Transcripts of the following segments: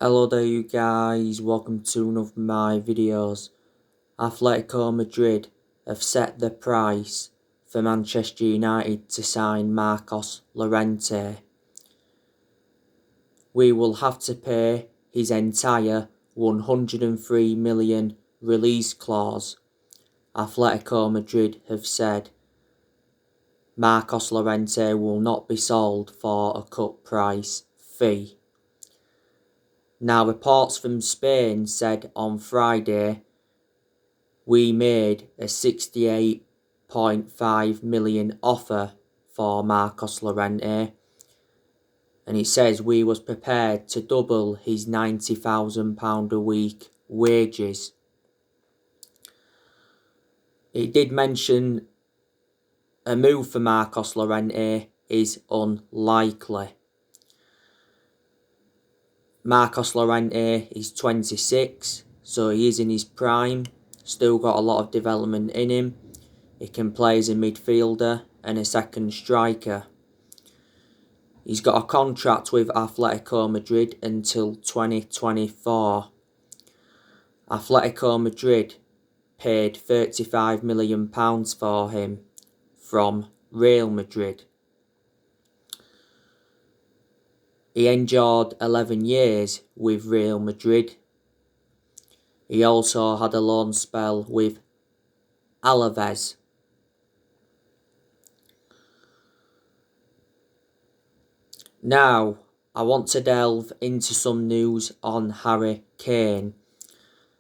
Hello there you guys, welcome to one of my videos. Athletico Madrid have set the price for Manchester United to sign Marcos Llorente. We will have to pay his entire 103 million release clause. Athletico Madrid have said Marcos Llorente will not be sold for a cut price fee. Now, reports from Spain said on Friday we made a 68.5 million offer for Marcos Llorente, and it says we was prepared to double his £90,000 a week wages. It did mention a move for Marcos Llorente is unlikely. Marcos Llorente is 26, so he is in his prime, still got a lot of development in him. He can play as a midfielder and a second striker. He's got a contract with Athletico Madrid until 2024. Athletico Madrid paid £35 million for him from Real Madrid. He endured 11 years with Real Madrid. He also had a loan spell with Alaves. Now, I want to delve into some news on Harry Kane.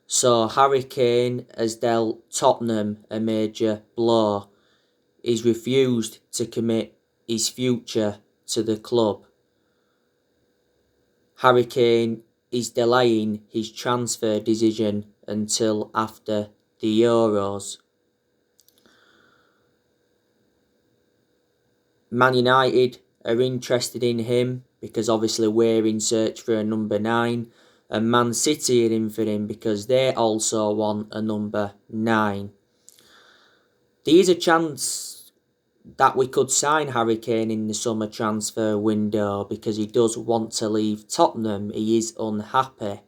So, Harry Kane has dealt Tottenham a major blow. He's refused to commit his future to the club. Harry Kane is delaying his transfer decision until after the Euros. Man United are interested in him because obviously we're in search for a number 9, and Man City are in for him because they also want a number 9. There is a chance that we could sign Harry Kane in the summer transfer window because he does want to leave Tottenham. He is unhappy.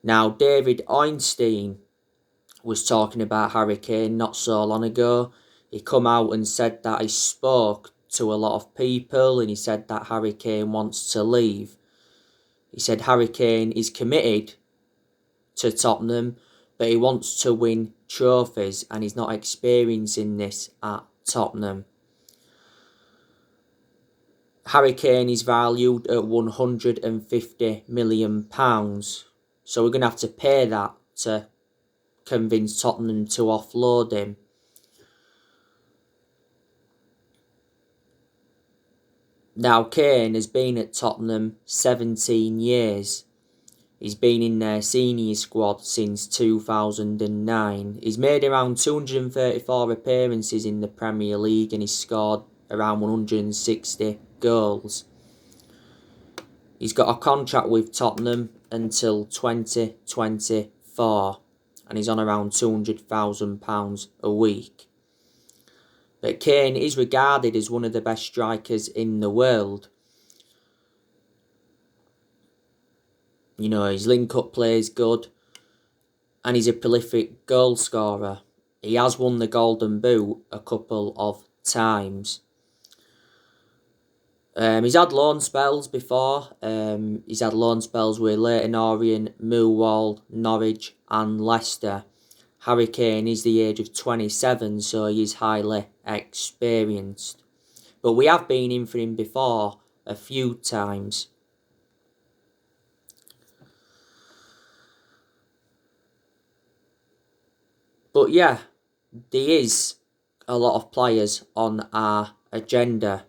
Now, David Ornstein was talking about Harry Kane not so long ago. He come out and said that he spoke to a lot of people and he said that Harry Kane wants to leave. He said Harry Kane is committed to Tottenham, but he wants to win trophies and he's not experiencing this at Tottenham. Harry Kane is valued at £150 million. So we're going to have to pay that to convince Tottenham to offload him. Now, Kane has been at Tottenham 17 years. He's been in their senior squad since 2009. He's made around 234 appearances in the Premier League and he's scored around 160 goals. He's got a contract with Tottenham until 2024 and he's on around £200,000 a week. But Kane is regarded as one of the best strikers in the world. You know, his link-up play is good and he's a prolific goal scorer. He has won the Golden Boot a couple of times. He's had loan spells before. He's had loan spells with Leyton Orient, Millwall, Norwich and Leicester. Harry Kane is the age of 27, so he is highly experienced. But we have been in for him before a few times. But yeah, there is a lot of players on our agenda.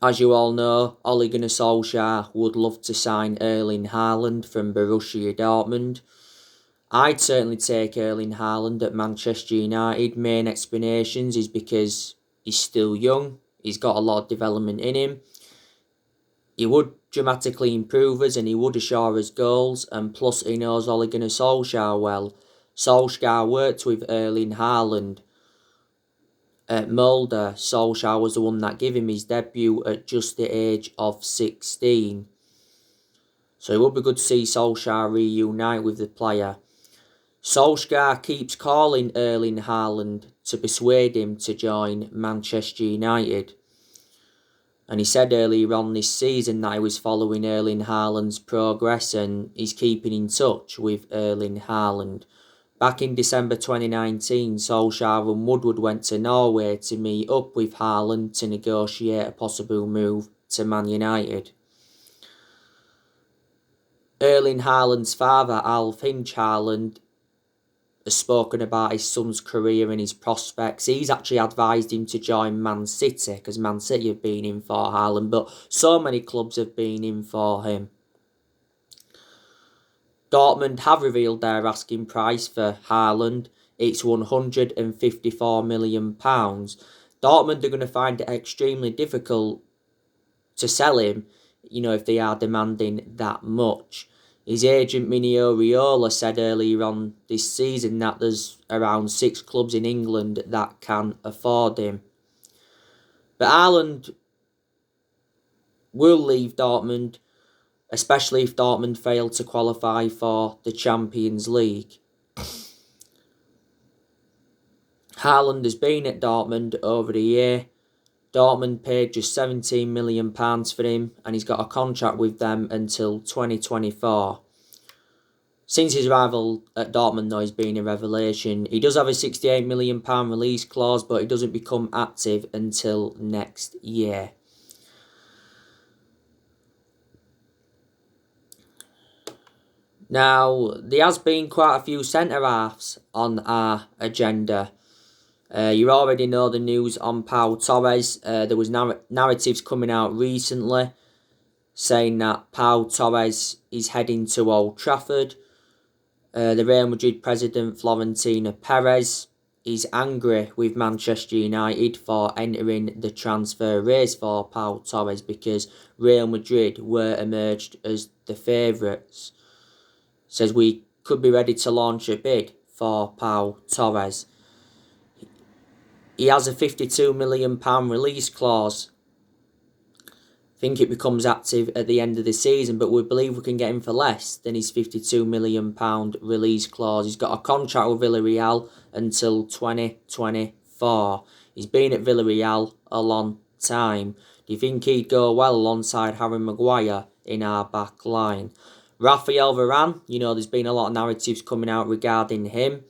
As you all know, Ole Gunnar Solskjaer would love to sign Erling Haaland from Borussia Dortmund. I'd certainly take Erling Haaland at Manchester United. Main explanations is because he's still young, he's got a lot of development in him. He would dramatically improve us and he would assure us goals, and plus he knows Ole Gunnar Solskjaer well. Solskjaer worked with Erling Haaland at Mulder, Solskjaer was the one that gave him his debut at just the age of 16. So it would be good to see Solskjaer reunite with the player. Solskjaer keeps calling Erling Haaland to persuade him to join Manchester United. And he said earlier on this season that he was following Erling Haaland's progress and he's keeping in touch with Erling Haaland. Back in December 2019, Solskjaer and Woodward went to Norway to meet up with Haaland to negotiate a possible move to Man United. Erling Haaland's father, Alf Hinch Haaland, has spoken about his son's career and his prospects. He's actually advised him to join Man City because Man City have been in for Haaland, but so many clubs have been in for him. Dortmund have revealed their asking price for Haaland. It's £154 million. Dortmund are going to find it extremely difficult to sell him, if they are demanding that much. His agent Mino Raiola said earlier on this season that there's around 6 clubs in England that can afford him. But Haaland will leave Dortmund, especially if Dortmund fail to qualify for the Champions League. Haaland has been at Dortmund over a year. Dortmund paid just £17 million for him and he's got a contract with them until 2024. Since his arrival at Dortmund, though, he's been a revelation. He does have a £68 million release clause, but he doesn't become active until next year. Now, there has been quite a few centre-halves on our agenda. You already know the news on Pau Torres. There was narratives coming out recently saying that Pau Torres is heading to Old Trafford. The Real Madrid president, Florentino Perez, is angry with Manchester United for entering the transfer race for Pau Torres because Real Madrid were emerged as the favourites. Says we could be ready to launch a bid for Pau Torres. He has a £52 million release clause. I think it becomes active at the end of the season, but we believe we can get him for less than his £52 million release clause. He's got a contract with Villarreal until 2024. He's been at Villarreal a long time. Do you think he'd go well alongside Harry Maguire in our back line? Rafael Varane, there's been a lot of narratives coming out regarding him.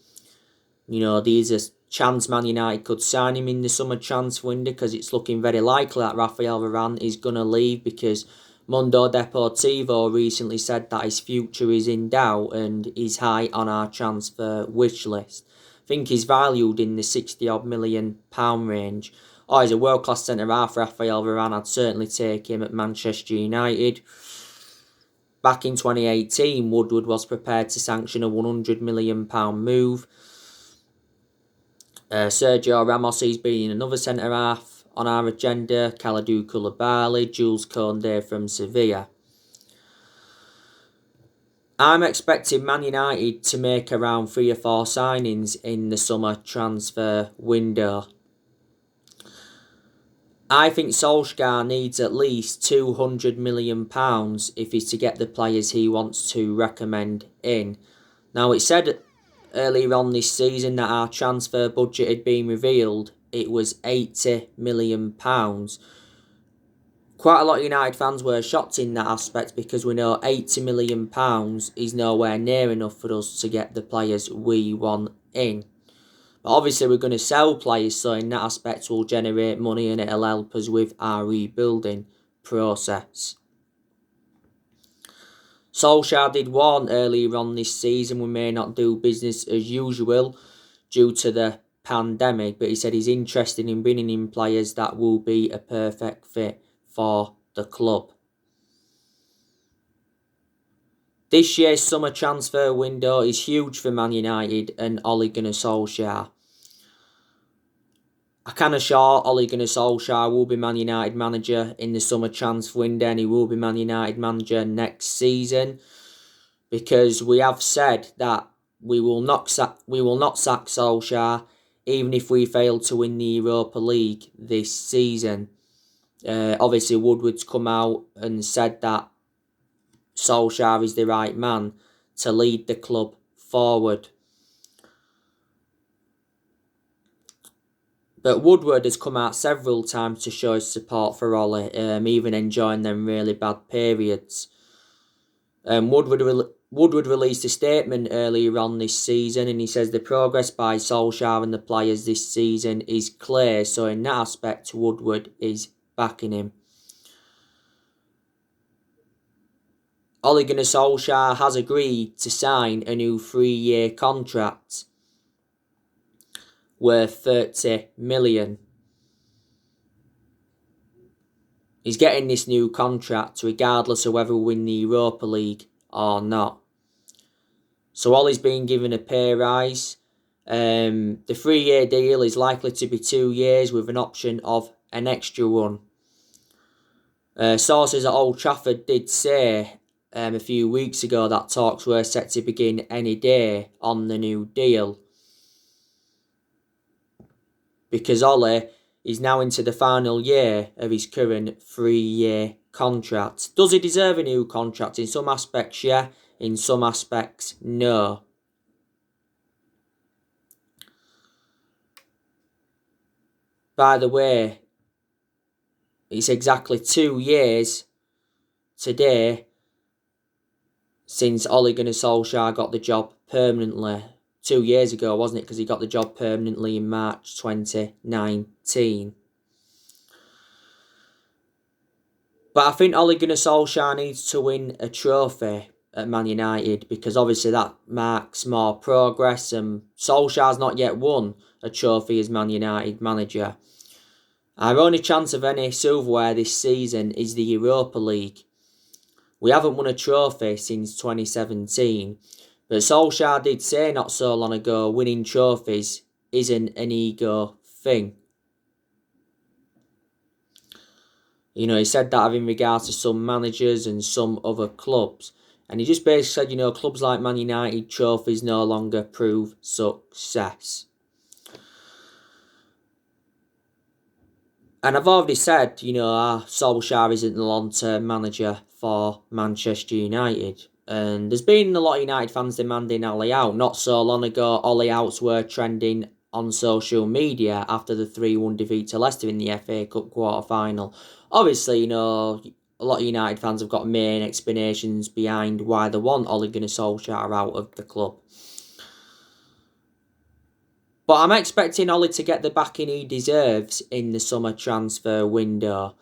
There's a chance Man United could sign him in the summer transfer window because it's looking very likely that Rafael Varane is going to leave because Mundo Deportivo recently said that his future is in doubt and is high on our transfer wish list. I think he's valued in the £60-odd million range. He's a world-class centre-half, Rafael Varane. I'd certainly take him at Manchester United. Back in 2018, Woodward was prepared to sanction a £100 million move. Sergio Ramos, he's been another centre-half on our agenda. Kalidou Koulibaly, Jules Koundé from Sevilla. I'm expecting Man United to make around 3 or 4 signings in the summer transfer window. I think Solskjaer needs at least £200 million if he's to get the players he wants to recommend in. Now, it said earlier on this season that our transfer budget had been revealed. It was £80 million. Quite a lot of United fans were shocked in that aspect because we know £80 million is nowhere near enough for us to get the players we want in. But obviously we're going to sell players, so in that aspect we'll generate money and it'll help us with our rebuilding process. Solskjaer did warn earlier on this season we may not do business as usual due to the pandemic, but he said he's interested in bringing in players that will be a perfect fit for the club. This year's summer transfer window is huge for Man United and Ole Gunnar Solskjaer. I can assure Ole Gunnar Solskjaer will be Man United manager in the summer transfer window and he will be Man United manager next season because we have said that we will not sack Solskjaer even if we fail to win the Europa League this season. Obviously, Woodward's come out and said that Solskjaer is the right man to lead the club forward. But Woodward has come out several times to show his support for Ollie, even enjoying them really bad periods. Woodward released a statement earlier on this season, and he says the progress by Solskjaer and the players this season is clear, so in that aspect Woodward is backing him. Ole Gunnar Solskjaer has agreed to sign a new 3-year contract worth 30 million. He's getting this new contract regardless of whether we win the Europa League or not. So Ollie's been given a pay rise. The 3-year deal is likely to be 2 years with an option of an extra one. Sources at Old Trafford did say a few weeks ago that talks were set to begin any day on the new deal, because Ollie is now into the final year of his current 3-year contract. Does he deserve a new contract? In some aspects, yeah. In some aspects, no. By the way, it's exactly 2 years today since Ole Gunnar Solskjaer got the job permanently. 2 years ago, wasn't it? Because he got the job permanently in March 2019. But I think Ole Gunnar Solskjaer needs to win a trophy at Man United, because obviously that marks more progress, and Solskjaer's not yet won a trophy as Man United manager. Our only chance of any silverware this season is the Europa League. We haven't won a trophy since 2017. But Solskjaer did say not so long ago, winning trophies isn't an ego thing. He said that in regards to some managers and some other clubs. And he just basically said, clubs like Man United, trophies no longer prove success. And I've already said, Solskjaer isn't the long-term manager for Manchester United. And there's been a lot of United fans demanding Ollie out. Not so long ago, Ollie outs were trending on social media after the 3-1 defeat to Leicester in the FA Cup quarter-final. Obviously, a lot of United fans have got main explanations behind why they want Ole Gunnar Solskjaer out of the club. But I'm expecting Ollie to get the backing he deserves in the summer transfer window.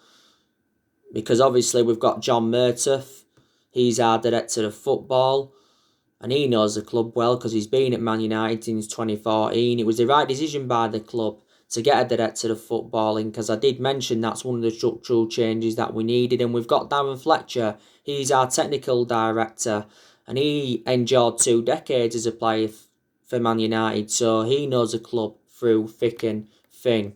Because obviously we've got John Murtough. He's our director of football, and he knows the club well because he's been at Man United since 2014. It was the right decision by the club to get a director of footballing, because I did mention that's one of the structural changes that we needed. And we've got Darren Fletcher. He's our technical director, and he endured 2 decades as a player for Man United, so he knows the club through thick and thin.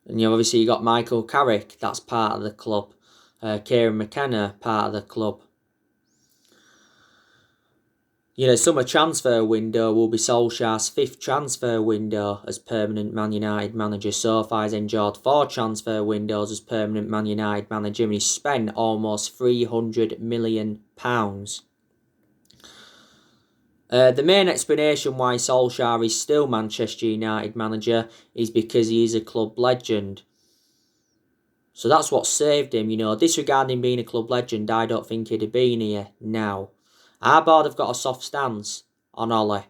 And obviously you got Michael Carrick, that's part of the club. Kieran McKenna, part of the club. Summer transfer window will be Solskjaer's 5th transfer window as permanent Man United manager. So far he's endured 4 transfer windows as permanent Man United manager, and he's spent almost £300 million. The main explanation why Solskjaer is still Manchester United manager is because he is a club legend. So that's what saved him. Disregarding being a club legend, I don't think he'd have been here now. Our board have got a soft stance on Ollie.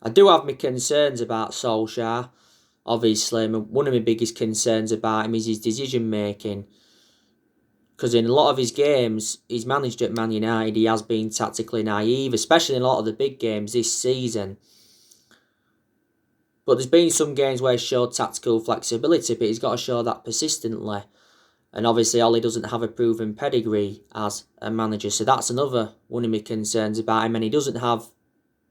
I do have my concerns about Solskjaer. Obviously, one of my biggest concerns about him is his decision making. Because in a lot of his games, he's managed at Man United, he has been tactically naive, especially in a lot of the big games this season. But there's been some games where he's showed tactical flexibility, but he's got to show that persistently. And obviously, Ollie doesn't have a proven pedigree as a manager, so that's another one of my concerns about him. And he doesn't have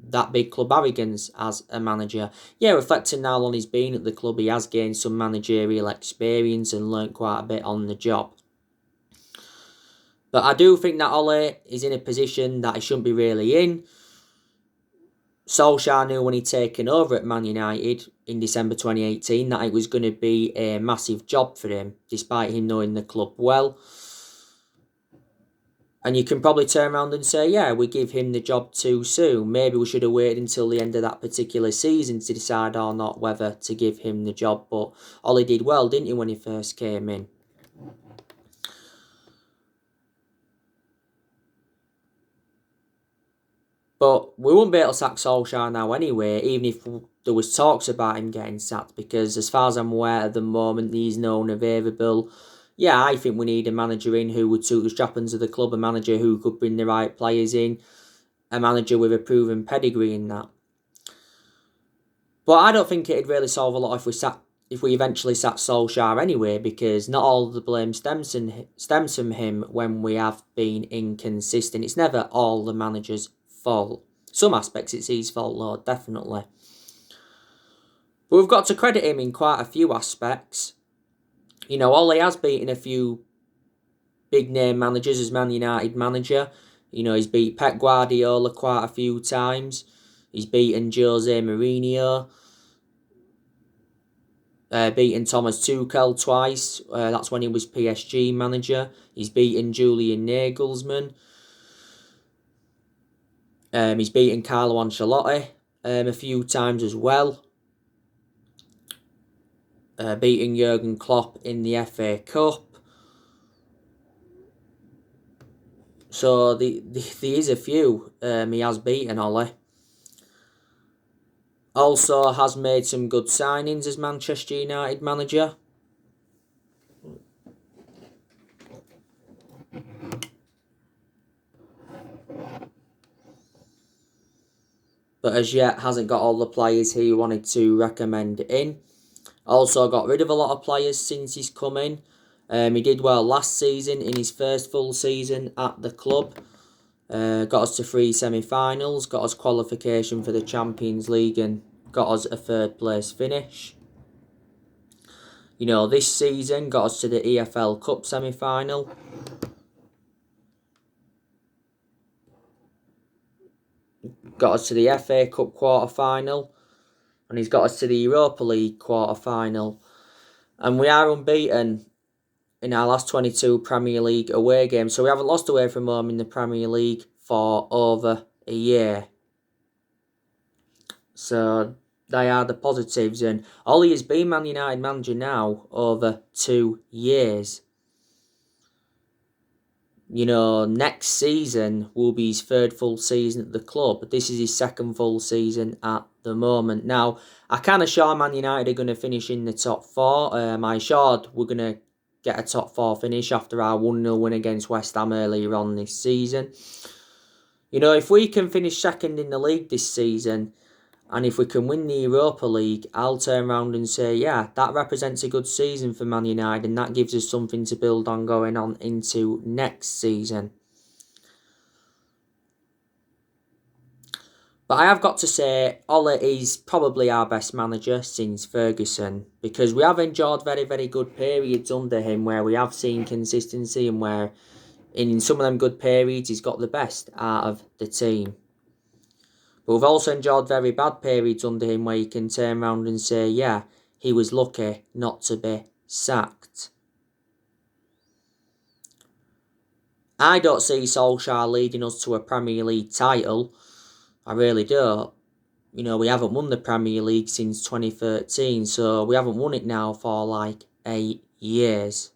that big club arrogance as a manager. Yeah, reflecting now on his being at the club, he has gained some managerial experience and learnt quite a bit on the job. But I do think that Ole is in a position that he shouldn't be really in. Solskjaer knew when he'd taken over at Man United in December 2018 that it was going to be a massive job for him, despite him knowing the club well. And you can probably turn around and say, yeah, we give him the job too soon. Maybe we should have waited until the end of that particular season to decide or not whether to give him the job. But Ole did well, didn't he, when he first came in? But we won't be able to sack Solskjaer now anyway, even if there was talks about him getting sacked, because as far as I'm aware at the moment, he's known available. Yeah, I think we need a manager in who would suit the strappings of the club, a manager who could bring the right players in, a manager with a proven pedigree in that. But I don't think it'd really solve a lot if we eventually sack Solskjaer anyway, because not all the blame stems from him when we have been inconsistent. It's never all the manager's fault. Some aspects it's his fault, though, definitely. But we've got to credit him in quite a few aspects. You know, Ole has beaten a few big name managers as Man United manager. You know, he's beat Pep Guardiola quite a few times. He's beaten Jose Mourinho. Beaten Thomas Tuchel twice. That's when he was PSG manager. He's beaten Julian Nagelsmann. He's beaten Carlo Ancelotti a few times as well. Beating Jurgen Klopp in the FA Cup. So there is a few he has beaten, Ole. Also has made some good signings as Manchester United manager. But as yet hasn't got all the players he wanted to recommend in. Also got rid of a lot of players since he's come in. He did well last season in his first full season at the club. Got us to 3 semi-finals, got us qualification for the Champions League and got us a 3rd place finish. You know, this season got us to the EFL Cup semi-final. Got us to the FA Cup quarter-final. And he's got us to the Europa League quarter-final. And we are unbeaten in our last 22 Premier League away games. So we haven't lost away from home in the Premier League for over a year. So they are the positives. And Ole has been Man United manager now over 2 years. You know, next season will be his 3rd full season at the club. This is his 2nd full season at the moment. Now, I kind of sure Man United are going to finish in the top 4. I assured we're going to get a top 4 finish after our 1-0 win against West Ham earlier on this season. You know, if we can finish 2nd in the league this season, and if we can win the Europa League, I'll turn around and say, yeah, that represents a good season for Man United, and that gives us something to build on going on into next season. But I have got to say, Ole is probably our best manager since Ferguson, because we have enjoyed very, very good periods under him where we have seen consistency and where in some of them good periods he's got the best out of the team. But we've also enjoyed very bad periods under him where you can turn around and say, yeah, he was lucky not to be sacked. I don't see Solskjaer leading us to a Premier League title. I really don't. You know, we haven't won the Premier League since 2013, so we haven't won it now for like 8 years.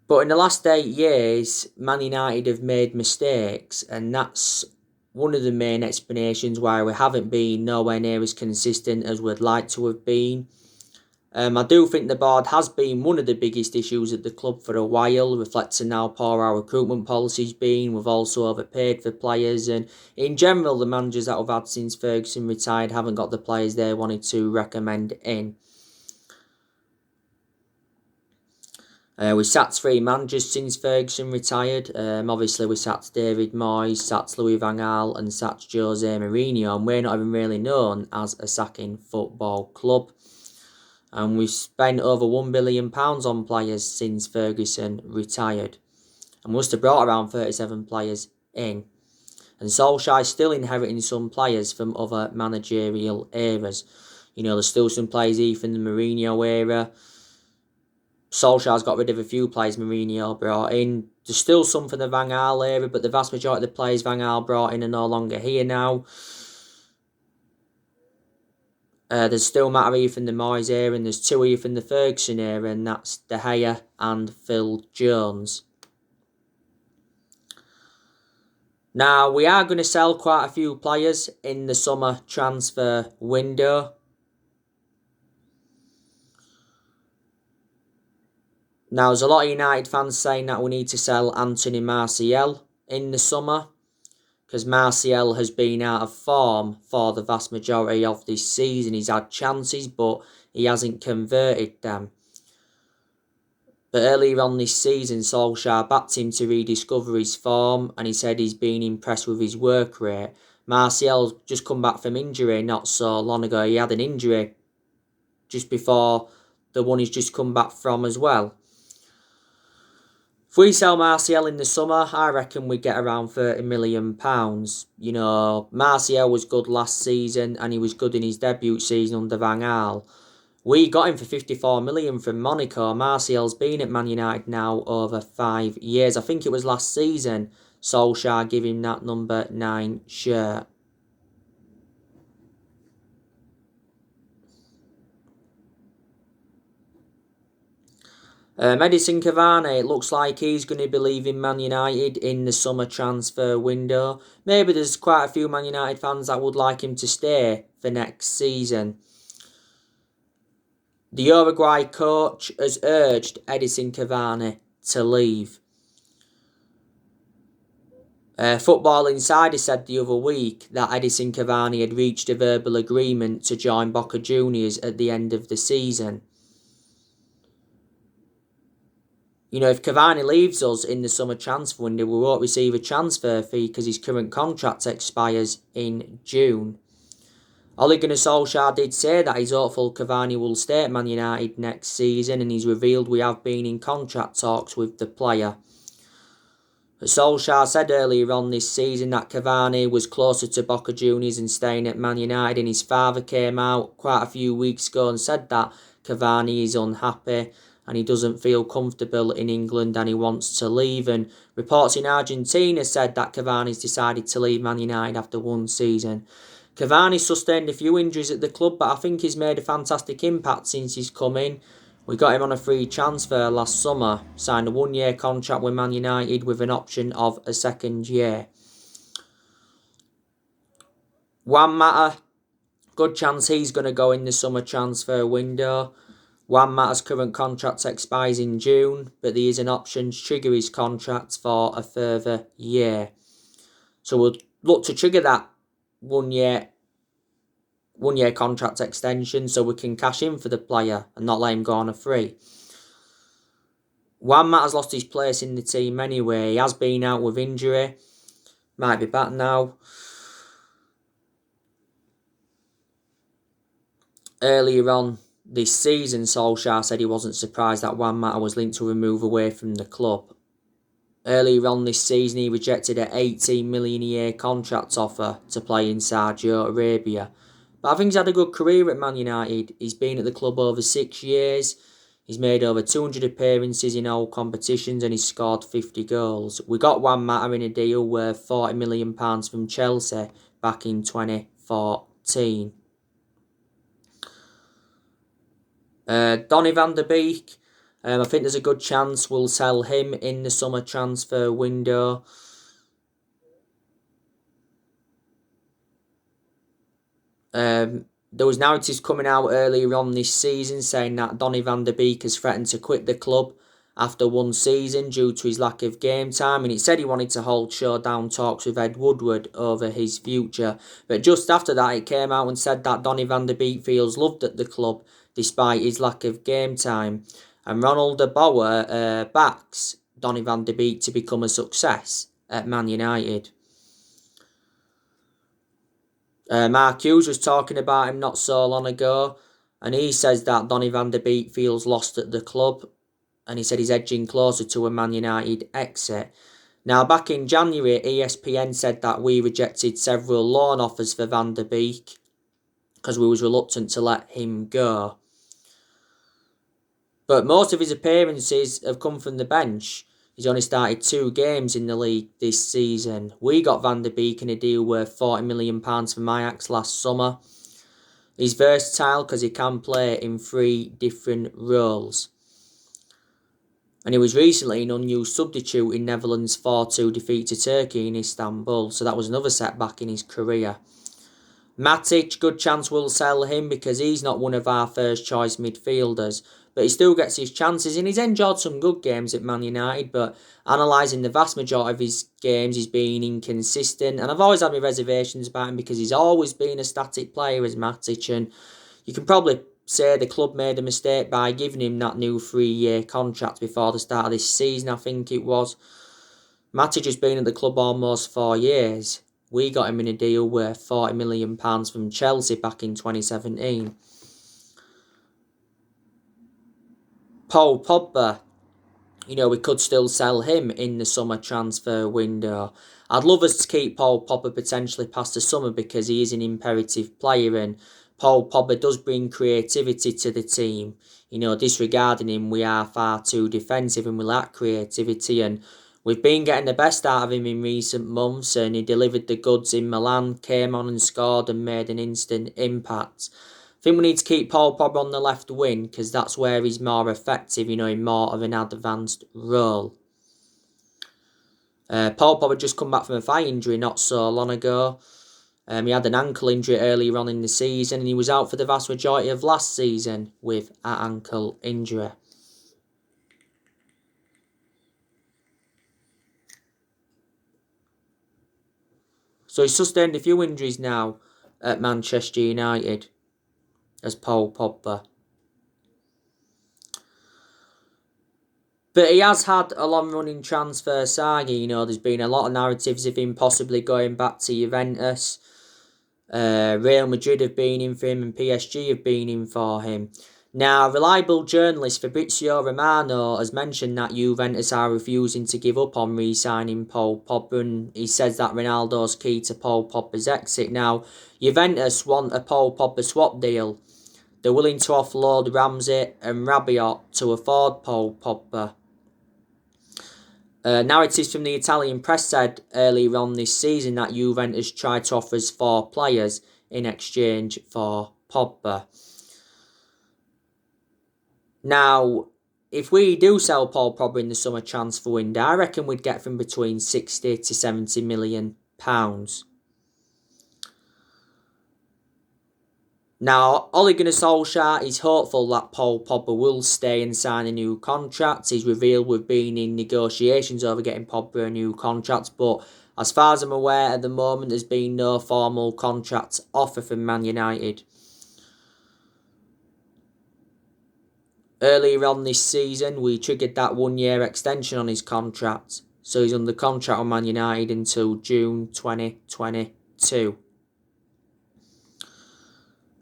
But in the last 8 years, Man United have made mistakes, and that's one of the main explanations why we haven't been nowhere near as consistent as we'd like to have been. I do think the board has been one of the biggest issues at the club for a while, reflecting how poor our recruitment policy's been. We've also overpaid for players, and in general, the managers that we've had since Ferguson retired haven't got the players they wanted to recommend in. We sacked 3 managers since Ferguson retired. Obviously, we sacked David Moyes, sacked Louis van Gaal and sacked Jose Mourinho, and we're not even really known as a sacking football club. And we've spent over £1 billion on players since Ferguson retired. And must have brought around 37 players in. And Solskjaer's still inheriting some players from other managerial eras. There's still some players here from the Mourinho era. Solskjaer's got rid of a few players Mourinho brought in. There's still some from the Van Gaal era, but the vast majority of the players Van Gaal brought in are no longer here now. There's still Matt here from the Moyes era, and there's 2 here from the Ferguson era, and that's De Gea and Phil Jones. Now, we are going to sell quite a few players in the summer transfer window. Now, there's a lot of United fans saying that we need to sell Anthony Martial in the summer, because Martial has been out of form for the vast majority of this season. He's had chances, but he hasn't converted them. But earlier on this season, Solskjaer backed him to rediscover his form, and he said he's been impressed with his work rate. Martial's just come back from injury not so long ago. He had an injury just before the one he's just come back from as well. If we sell Martial in the summer, I reckon we get around £30 million. Martial was good last season, and he was good in his debut season under Van Gaal. We got him for £54 million from Monaco. Martial's been at Man United now over 5 years. I think it was last season Solskjaer gave him that number 9 shirt. Edinson Cavani, it looks like he's going to be leaving Man United in the summer transfer window. Maybe there's quite a few Man United fans that would like him to stay for next season. The Uruguay coach has urged Edinson Cavani to leave. Football Insider said the other week that Edinson Cavani had reached a verbal agreement to join Boca Juniors at the end of the season. If Cavani leaves us in the summer transfer window, we won't receive a transfer fee because his current contract expires in June. Ole Gunnar Solskjaer did say that he's hopeful Cavani will stay at Man United next season, and he's revealed we have been in contract talks with the player. But Solskjaer said earlier on this season that Cavani was closer to Boca Juniors and staying at Man United, and his father came out quite a few weeks ago and said that Cavani is unhappy and he doesn't feel comfortable in England and he wants to leave. And reports in Argentina said that Cavani's decided to leave Man United after 1 season. Cavani sustained a few injuries at the club, but I think he's made a fantastic impact since he's come in. We got him on a free transfer last summer, signed a 1-year contract with Man United with an option of a 2nd year. Juan Mata, good chance he's going to go in the summer transfer window. Juan Mata's current contract expires in June, but there is an option to trigger his contract for a further year. So we'll look to trigger that 1 year contract extension so we can cash in for the player and not let him go on a free. Juan Mata's lost his place in the team anyway. He has been out with injury. Might be back now. Earlier on this season, Solskjaer said he wasn't surprised that Juan Mata was linked to a move away from the club. Earlier on this season, he rejected an $18 million a year contract offer to play in Saudi Arabia. But I think he's had a good career at Man United. He's been at the club over 6 years. He's made over 200 appearances in all competitions and he's scored 50 goals. We got Juan Mata in a deal worth £40 million from Chelsea back in 2014. Donny van der Beek, I think there's a good chance we'll sell him in the summer transfer window. There was narratives coming out earlier on this season saying that Donny van der Beek has threatened to quit the club after 1 season due to his lack of game time, and it said he wanted to hold showdown talks with Ed Woodward over his future. But just after that, it came out and said that Donny van der Beek feels loved at the club despite his lack of game time. And Ronald de Boer backs Donny van de Beek to become a success at Man United. Mark Hughes was talking about him not so long ago, and he says that Donny van de Beek feels lost at the club, and he said he's edging closer to a Man United exit. Now, back in January, ESPN said that we rejected several loan offers for Van de Beek because we was reluctant to let him go. But most of his appearances have come from the bench. He's only started 2 games in the league this season. We got Van de Beek in a deal worth £40 million from Ajax last summer. He's versatile because he can play in 3 different roles. And he was recently an unused substitute in Netherlands' 4-2 defeat to Turkey in Istanbul. So that was another setback in his career. Matic, good chance we'll sell him because he's not one of our first choice midfielders. But he still gets his chances and he's enjoyed some good games at Man United. But analysing the vast majority of his games, he's been inconsistent. And I've always had my reservations about him because he's always been a static player as Matic. And you can probably say the club made a mistake by giving him that new 3-year contract before the start of this season, I think it was. Matic has been at the club almost 4 years. We got him in a deal worth £40 million from Chelsea back in 2017. Paul Pogba, we could still sell him in the summer transfer window. I'd love us to keep Paul Pogba potentially past the summer because he is an imperative player and Paul Pogba does bring creativity to the team. Disregarding him, we are far too defensive and we lack creativity, and we've been getting the best out of him in recent months, and he delivered the goods in Milan, came on and scored and made an instant impact. I think we need to keep Paul Pogba on the left wing because that's where he's more effective, in more of an advanced role. Paul Pogba just come back from a thigh injury not so long ago. He had an ankle injury earlier on in the season and he was out for the vast majority of last season with an ankle injury. So he's sustained a few injuries now at Manchester United as Paul Pogba. But he has had a long-running transfer saga. There's been a lot of narratives of him possibly going back to Juventus. Real Madrid have been in for him and PSG have been in for him. Now, reliable journalist Fabrizio Romano has mentioned that Juventus are refusing to give up on re-signing Paul Pogba, and he says that Ronaldo's key to Paul Pogba's exit. Now, Juventus want a Paul Pogba swap deal. They're willing to offload Ramsey and Rabiot to afford Paul Pogba. Narratives from the Italian press said earlier on this season that Juventus tried to offer us 4 players in exchange for Pogba. Now, if we do sell Paul Pogba in the summer transfer window, I reckon we'd get from between 60 to 70 million pounds. Now, Ole Gunnar Solskjaer is hopeful that Paul Pogba will stay and sign a new contract. He's revealed we've been in negotiations over getting Pogba a new contract, but as far as I'm aware at the moment, there's been no formal contract offer from Man United. Earlier on this season, we triggered that 1-year extension on his contract, so he's under contract on Man United until June 2022.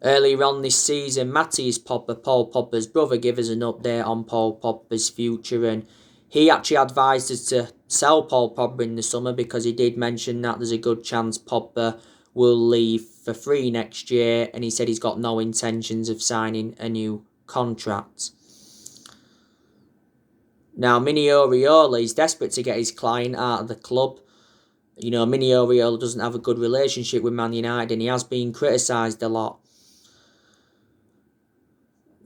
Earlier on this season, Matthias Pogba, Paul Pogba's brother, gave us an update on Paul Pogba's future, and he actually advised us to sell Paul Pogba in the summer because he did mention that there's a good chance Pogba will leave for free next year, and he said he's got no intentions of signing a new contract. Now, Mini Oriola is desperate to get his client out of the club. Mini Oriola doesn't have a good relationship with Man United and he has been criticised a lot.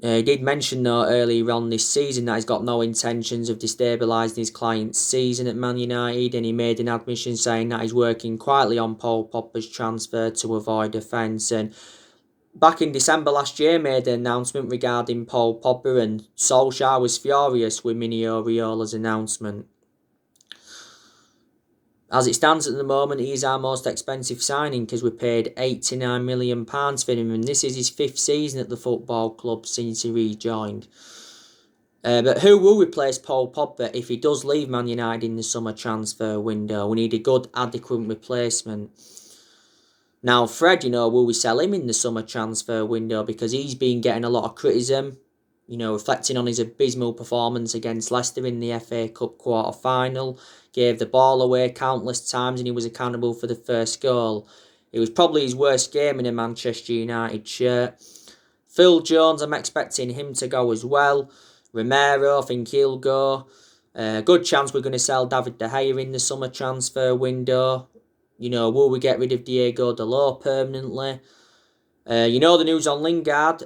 He did mention though earlier on this season that he's got no intentions of destabilising his client's season at Man United, and he made an admission saying that he's working quietly on Paul Pogba's transfer to avoid offence. And back in December last year made an announcement regarding Paul Pogba, and Solskjaer was furious with Mini Oriola's announcement. As it stands at the moment, he's our most expensive signing because we paid £89 million for him, and this is his 5th season at the football club since he rejoined. But who will replace Paul Pogba if he does leave Man United in the summer transfer window? We need a good, adequate replacement. Now, Fred, will we sell him in the summer transfer window? Because he's been getting a lot of criticism, reflecting on his abysmal performance against Leicester in the FA Cup quarter-final. Gave the ball away countless times and he was accountable for the first goal. It was probably his worst game in a Manchester United shirt. Phil Jones, I'm expecting him to go as well. Romero, I think he'll go. Good chance we're going to sell David De Gea in the summer transfer window. Will we get rid of Diego Dalot permanently? The news on Lingard.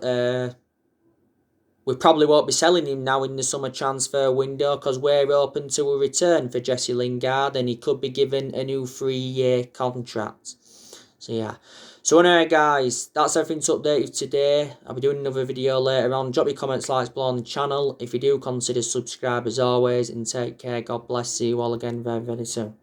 We probably won't be selling him now in the summer transfer window because we're open to a return for Jesse Lingard and he could be given a new 3-year contract. So yeah. So anyway guys, that's everything to update you today. I'll be doing another video later on. Drop your comments, likes below on the channel. If you do, consider subscribe as always and take care. God bless. See you all again very, very soon.